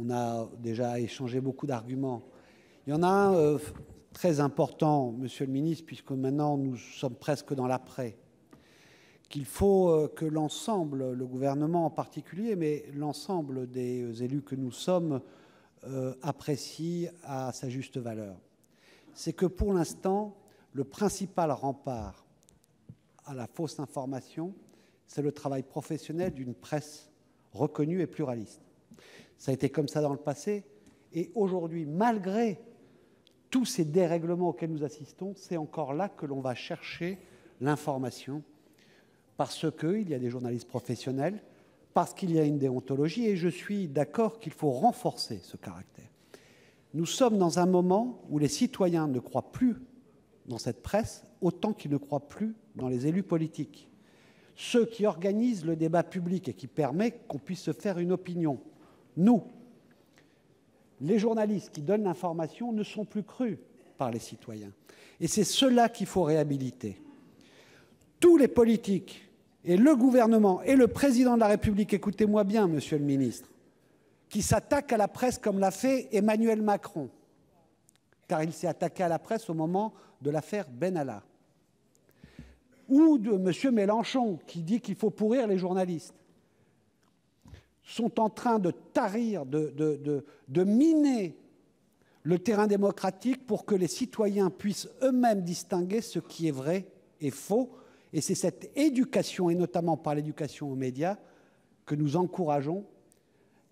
On a déjà échangé beaucoup d'arguments. Il y en a un très important, Monsieur le ministre, puisque maintenant nous sommes presque dans l'après, qu'il faut que l'ensemble, le gouvernement en particulier, mais l'ensemble des élus que nous sommes, apprécient à sa juste valeur. C'est que pour l'instant, le principal rempart à la fausse information, c'est le travail professionnel d'une presse reconnue et pluraliste. Ça a été comme ça dans le passé, et aujourd'hui, malgré tous ces dérèglements auxquels nous assistons, c'est encore là que l'on va chercher l'information, parce qu'il y a des journalistes professionnels, parce qu'il y a une déontologie, et je suis d'accord qu'il faut renforcer ce caractère. Nous sommes dans un moment où les citoyens ne croient plus dans cette presse autant qu'ils ne croient plus dans les élus politiques. Ceux qui organisent le débat public et qui permettent qu'on puisse se faire une opinion. Nous, les journalistes qui donnent l'information ne sont plus crus par les citoyens. Et c'est cela qu'il faut réhabiliter. Tous les politiques, et le gouvernement, et le président de la République, écoutez-moi bien, monsieur le ministre, qui s'attaquent à la presse comme l'a fait Emmanuel Macron, car il s'est attaqué à la presse au moment de l'affaire Benalla, ou de M. Mélenchon, qui dit qu'il faut pourrir les journalistes, sont en train de tarir, de miner le terrain démocratique pour que les citoyens puissent eux-mêmes distinguer ce qui est vrai et faux. Et c'est cette éducation, et notamment par l'éducation aux médias, que nous encourageons,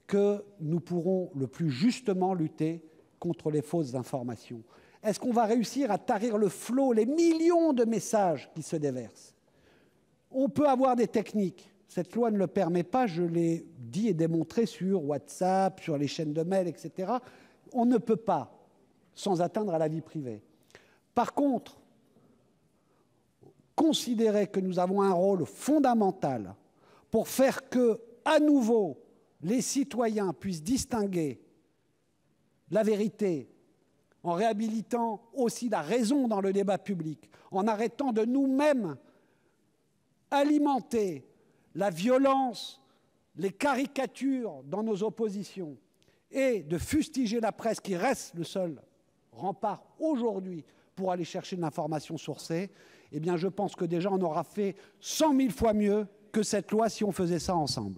que nous pourrons le plus justement lutter contre les fausses informations. Est-ce qu'on va réussir à tarir le flot, les millions de messages qui se déversent? On peut avoir des techniques. Cette loi ne le permet pas, je l'ai dit et démontré sur WhatsApp, sur les chaînes de mail, etc. On ne peut pas, sans atteindre à la vie privée. Par contre, considérer que nous avons un rôle fondamental pour faire que, à nouveau, les citoyens puissent distinguer la vérité, en réhabilitant aussi la raison dans le débat public, en arrêtant de nous-mêmes alimenter la violence, les caricatures dans nos oppositions, et de fustiger la presse qui reste le seul rempart aujourd'hui pour aller chercher de l'information sourcée, eh bien je pense que déjà on aura fait 100 000 fois mieux que cette loi si on faisait ça ensemble.